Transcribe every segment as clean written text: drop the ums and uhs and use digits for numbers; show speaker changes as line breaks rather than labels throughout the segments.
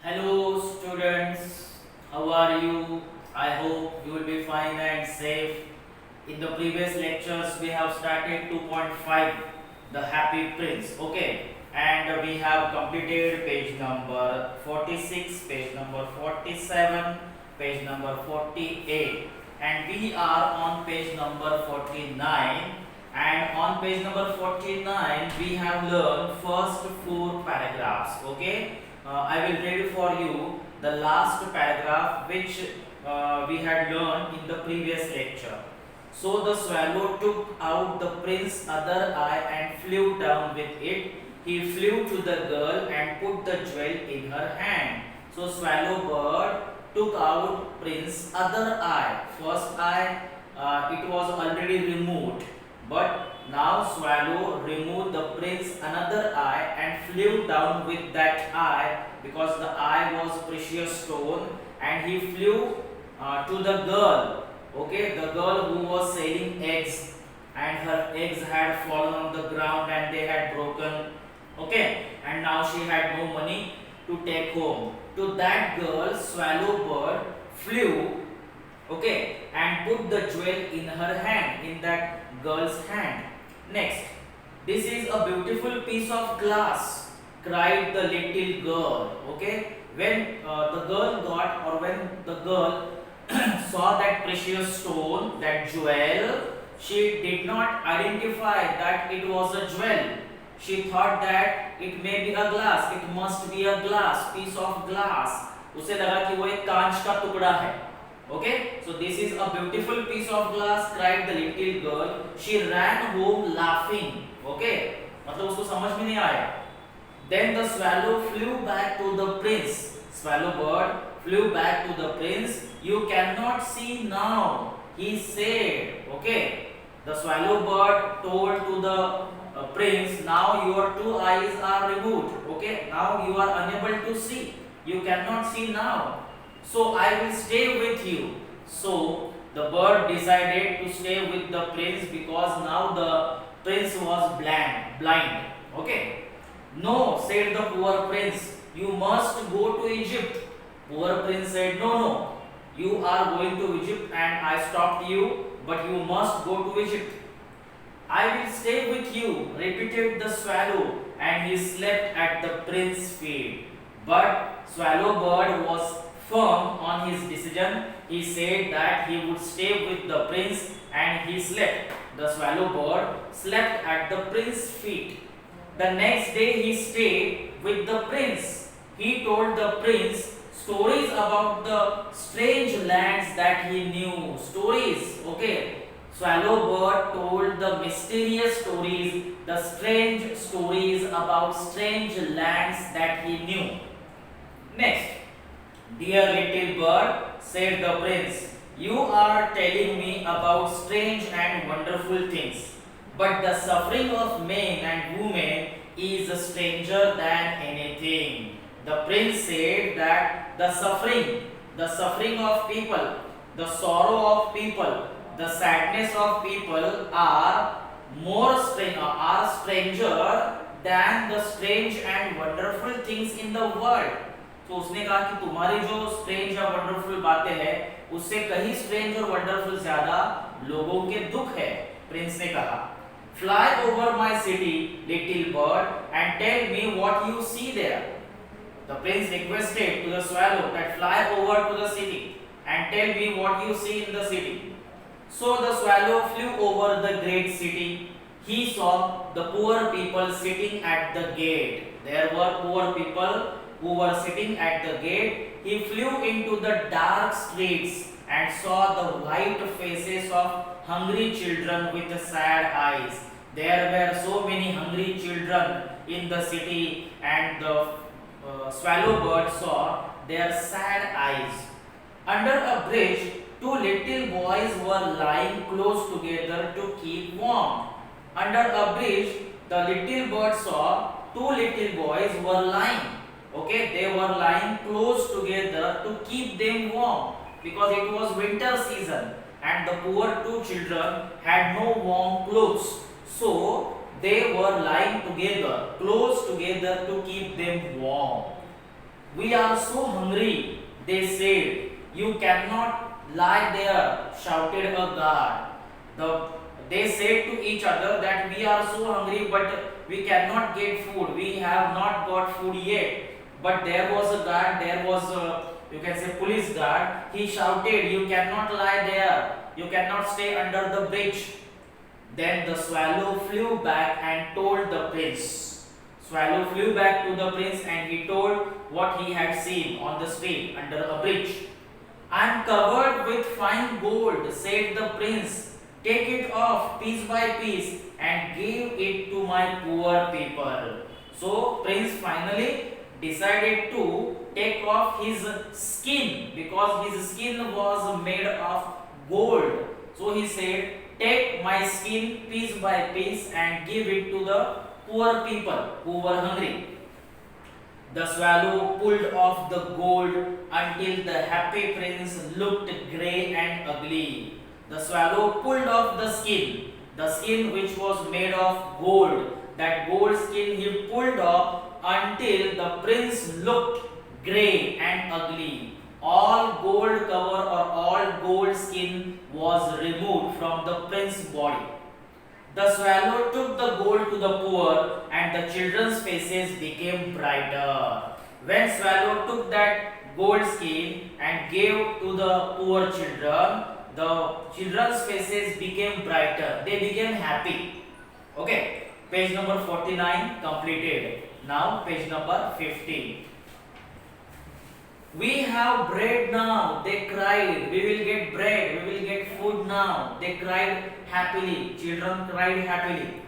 Hello students, how are you? I hope you will be fine and safe. In the previous lectures we have started 2.5, the Happy Prince, okay, and we have completed page number 46, page number 47, page number 48, and we are on page number 49. And on page number 49 we have learned first four paragraphs, okay. I will read for you the last paragraph which we had learned in the previous lecture. So the swallow took out the prince's other eye and flew down with it. He flew to the girl and put the jewel in her hand. So swallow bird took out prince's other eye. First eye it was already removed, but now swallow removed the prince another eye and flew down with that eye, because the eye was precious stone, and he flew to the girl, okay, the girl who was selling eggs, and her eggs had fallen on the ground and they had broken, okay, and now she had no money to take home. To that girl swallow bird flew, okay, and put the jewel in her hand, in that girl's hand. Next, this is a beautiful piece of glass, cried the little girl, okay. When the girl got, or when the girl saw that precious stone, that jewel, she did not identify that it was a jewel. She thought that it may be a glass, it must be a glass, piece of glass. उसे लगा कि वो एक कांच का टुकड़ा है. Okay, so this is a beautiful piece of glass, cried the little girl. She ran home laughing. Okay, मतलब उसको समझ में नहीं आया. Then the swallow flew back to the prince. Swallow bird flew back to the prince. You cannot see now, he said. Okay, the swallow bird told to the prince, now your two eyes are removed. Okay, now you are unable to see. You cannot see now. So I will stay with you. So the bird decided to stay with the prince, because now the prince was blind. Okay. No, said the poor prince, you must go to Egypt. Poor prince said, no, you are going to Egypt and I stopped you, but you must go to Egypt. I will stay with you, repeated the swallow, and he slept at the prince's feet. But swallow bird was firm on his decision. He said that he would stay with the prince, and he slept. The swallow bird slept at the prince's feet. The next day he stayed with the prince. He told the prince stories about the strange lands that he knew. Stories, okay. Swallow bird told the mysterious stories, the strange stories about strange lands that he knew. Next, dear little bird, said the prince, you are telling me about strange and wonderful things, but the suffering of men and women is stranger than anything. The prince said that the suffering of people, the sorrow of people, the sadness of people are stranger than the strange and wonderful things in the world. तो उसने कहा कि तुम्हारी जो strange या wonderful बातें हैं उससे कहीं स्ट्रेंज और वंडरफुल ज्यादा लोगों के दुख है. प्रिंस ने कहा, fly over my city little bird and tell me what you see there. The prince requested to the swallow that fly over to the city and tell me what you see in the city. So the swallow flew over the great city. He saw the poor people sitting at the gate. There were poor people who were sitting at the gate. He flew into the dark streets and saw the white faces of hungry children with sad eyes. There were so many hungry children in the city, and the swallow bird saw their sad eyes. Under a bridge, two little boys were lying close together to keep warm. Under a bridge, the little bird saw two little boys were lying. Okay, they were lying close together to keep them warm, because it was winter season and the poor two children had no warm clothes. So they were lying together, close together to keep them warm. We are so hungry, they said. You cannot lie there, shouted a guard. The, they said to each other that we are so hungry but we cannot get food. We have not got food yet. But there was a guard, there was a, you can say, police guard. He shouted, you cannot lie there. You cannot stay under the bridge. Then the swallow flew back and told the prince. Swallow flew back to the prince and he told what he had seen on the street under a bridge. I am covered with fine gold, said the prince. Take it off piece by piece and give it to my poor people. So, prince finally decided to take off his skin because his skin was made of gold. So, he said, take my skin piece by piece and give it to the poor people who were hungry. The swallow pulled off the gold until the happy prince looked grey and ugly. The swallow pulled off the skin which was made of gold. That gold skin he pulled off until the prince looked grey and ugly. All gold cover or all gold skin was removed from the prince's body. The swallow took the gold to the poor and the children's faces became brighter. When swallow took that gold skin and gave to the poor children, the children's faces became brighter. They became happy. Okay, page number 49 completed. Now page number 50. We have bread now, they cried. We will get bread, we will get food now. They cried happily. Children cried happily.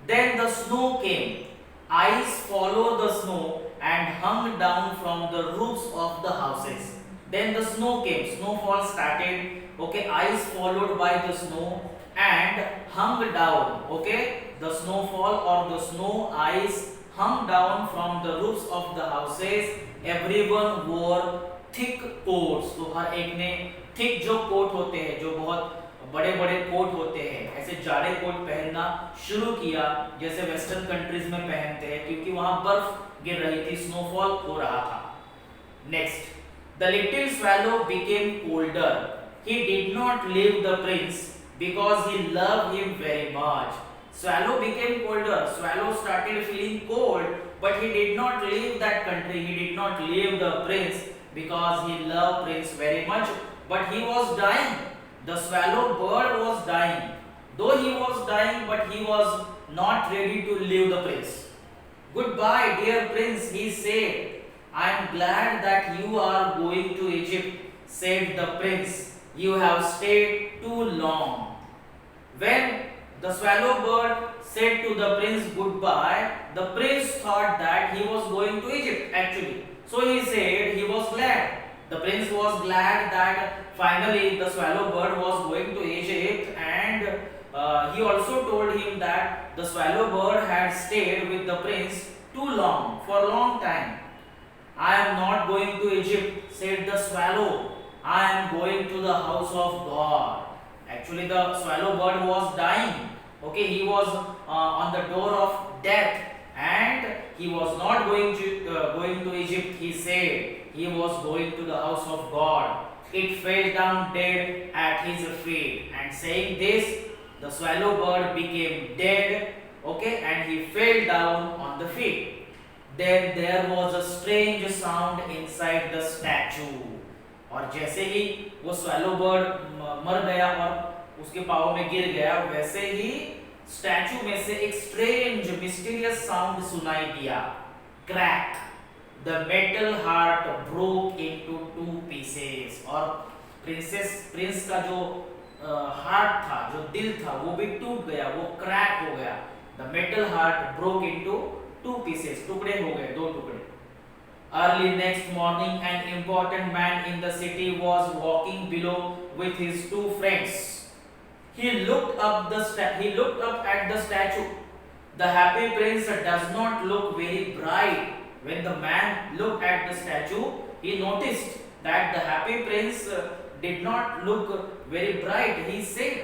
Then the snow came. Ice followed the snow and hung down from the roofs of the houses. Then the snow came. Snowfall started. Okay, ice followed by the snow and hung down. Okay, the snowfall or the snow ice hung down from the roofs of the houses. Everyone wore thick coats. तो हर एक ने thick जो coat होते हैं, जो बहुत बड़े बड़े कोट होते हैं, ऐसे जाड़े कोट पहनना शुरू किया जैसे वेस्टर्न कंट्रीज में पहनते हैं, क्योंकि वहां बर्फ गिर रही थी, स्नोफॉल हो रहा था. Next, the little swallow became colder. He did not leave the Prince because he loved him very much. Swallow became colder. Swallow started feeling cold, but he did not leave that country. He did not leave the prince because he loved prince very much. But he was dying. The swallow bird was dying. Though he was dying, but he was not ready to leave the prince. Goodbye, dear prince, he said. I am glad that you are going to Egypt, said the prince. You have stayed too long. When the swallow bird said to the prince goodbye, the prince thought that he was going to Egypt actually. So he said he was glad. The prince was glad that finally the swallow bird was going to Egypt, and he also told him that the swallow bird had stayed with the prince too long, for a long time. I am not going to Egypt, said the swallow. I am going to the house of God. Actually, the swallow bird was dying. Okay, he was on the door of death, and he was not going to Egypt. He said he was going to the house of God. It fell down dead at his feet, and saying this, the swallow bird became dead. Okay, and he fell down on the feet. Then there was a strange sound inside the statue. और जैसे ही वो swallow bird मर गया और उसके पाँव में गिर गया, वैसे ही स्टैचू में से एक स्ट्रेंज मिस्टीरियस साउंड सुनाई दिया. Crack. The metal heart broke into two pieces. और प्रिंस का जो हार्ट था, जो दिल था, वो भी टूट गया, वो क्रैक हो गया. The metal heart broke into two pieces. टुकड़े हो गए, दो टुकड़े. Early next morning, an important man in the city was walking below with his two friends. He looked up at the statue. The happy prince does not look very bright. When the man looked at the statue, he noticed that the happy prince did not look very bright. He said,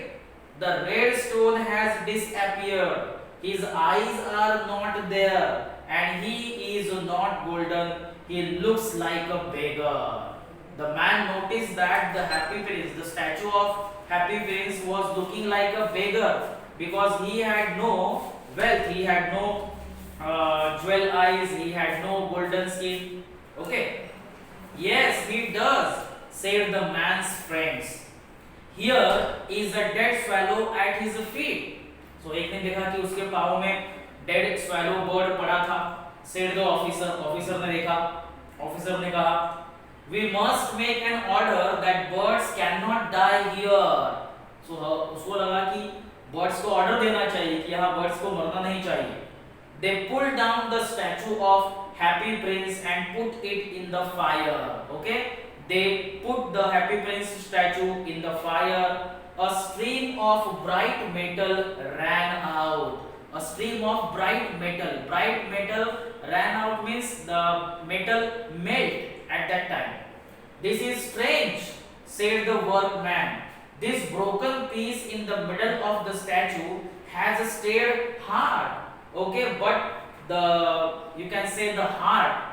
"The red stone has disappeared. His eyes are not there, and he is not golden he looks like a beggar. The man noticed that the happy prince, the statue of happy prince, was looking like a beggar because he had no wealth, he had no jewel eyes, he had no golden skin. Okay. Yes, he does, said the man's friends. Here is a dead swallow at his feet. So एक ने देखा कि उसके पाँव में dead swallow bird पड़ा था. Said the officer. Officer ने देखा. Officer ने कहा, we must make an order that birds cannot die here. So उसको लगा कि birds को order देना चाहिए कि यहाँ birds को मरना नहीं चाहिए. They pulled down the statue of Happy Prince and put it in the fire. Okay. They put the Happy Prince statue in the fire. A stream of bright metal ran out. A stream of bright metal. Bright metal ran out means the metal melt at that time. This is strange, said the workman. This broken piece in the middle of the statue has stayed hard. Okay, but you can say the heart,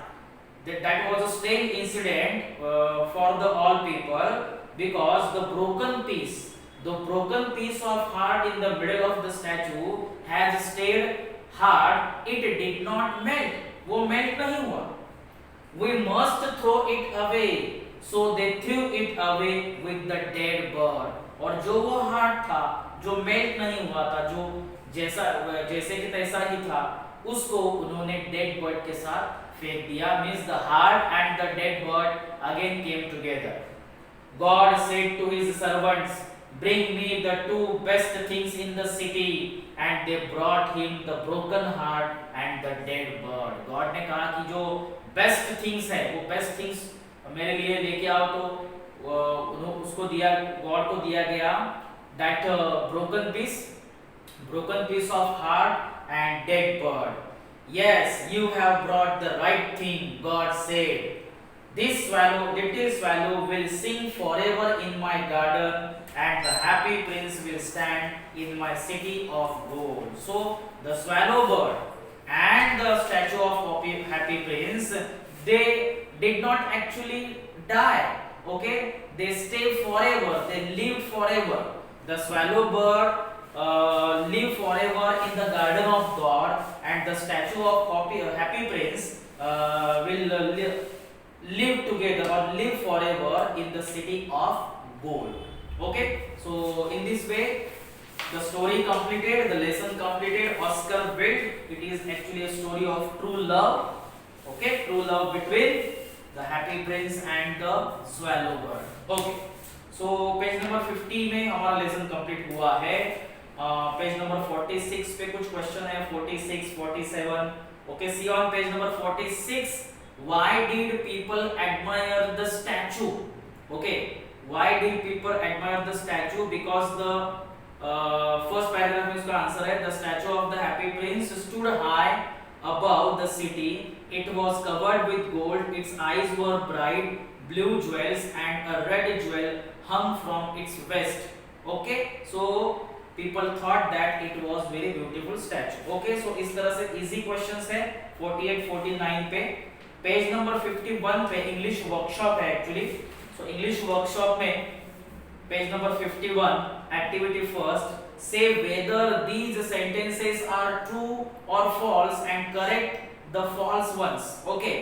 that was a strange incident for the all people, because the broken piece of heart in the middle of the statue has stayed hard. It did not melt. वो melt नहीं हुआ. We must throw it away. So they threw it away with the dead bird. और जो वो heart था, जो melt नहीं हुआ था, जो जैसे कि तैसा ही था, उसको उन्होंने dead bird के साथ फेंक दिया. Means the heart and the dead bird again came together. God said to his servants, bring me the two best things in the city, and they brought him the broken heart and the dead bird. God ने कहा कि जो best things है, वो best things मेरे लिए लेके आओ. तो उसको दिया, God को दिया गया that broken piece of heart and dead bird. Yes, you have brought the right thing, God said. This little swallow will sing forever in my garden, and the happy prince will stand in my city of gold. So the swallow bird and the statue of happy prince, they did not actually die. Okay, they stay forever, they live forever. The swallow bird live forever in the garden of God, and the statue of happy prince will live together or live forever in the city of gold. Okay, so in this way the story completed, the lesson completed. Oscar Wilde, it is actually a story of true love. Okay, true love between the happy prince and the swallow bird. Okay, so page number 50 में हमारा lesson complete हुआ है. Page number 46 पे कुछ question है. 46, 47. Okay, see on page number 46. Why did people admire the statue? Okay, why did people admire the statue? Because the first paragraph में इसका answer है, the statue of the happy prince stood high above the city. It was covered with gold. Its eyes were bright blue jewels, and a red jewel hung from its vest. Okay, so people thought that it was very beautiful statue. Okay, so इस तरह से easy questions है 48, 49 पे. Page number 51 पे English workshop है actually. So English workshop में page number 51 activity first, say whether these sentences are true or false and correct the false ones. Okay,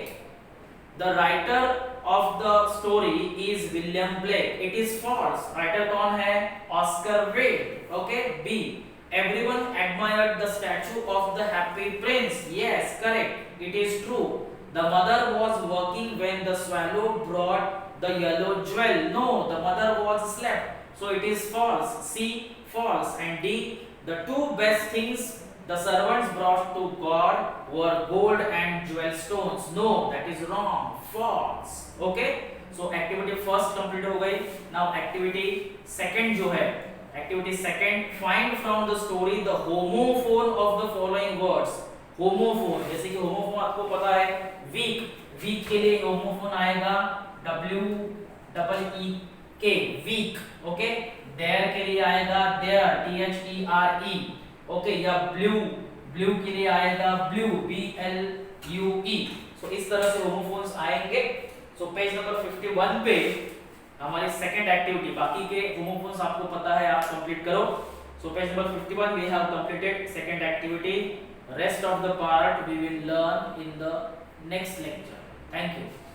the writer of the story is William Blake. It is false. writer कौन है? Oscar Wilde. Okay, B, everyone admired the statue of the happy prince. Yes, correct, it is true. The mother was working when the swallow brought the yellow jewel. No, the mother was slept. So it is false. C, false. And D, the two best things the servants brought to God were gold and jewel stones. No, that is wrong. False. Okay, so activity first complete हो गई. Now activity second जो है, activity second, find from the story the homophone of the following words. Homophone, जैसे कि homophone आपको पता है week, week के लिए होमोफोन आएगा WEEK, वीक. ओके, देयर के लिए आएगा देयर, THERE. ओके, या ब्लू, ब्लू के लिए आएगा ब्लू, BLUE. सो इस तरह से होमोफोन्स आएंगे। सो पेज नंबर 51 पे हमारी सेकंड एक्टिविटी, बाकी के होमोफोन्स आपको पता है, आप कंप्लीट करो। So page number 51 we have completed second activity. Rest of the part we will learn in the next lecture. Thank you.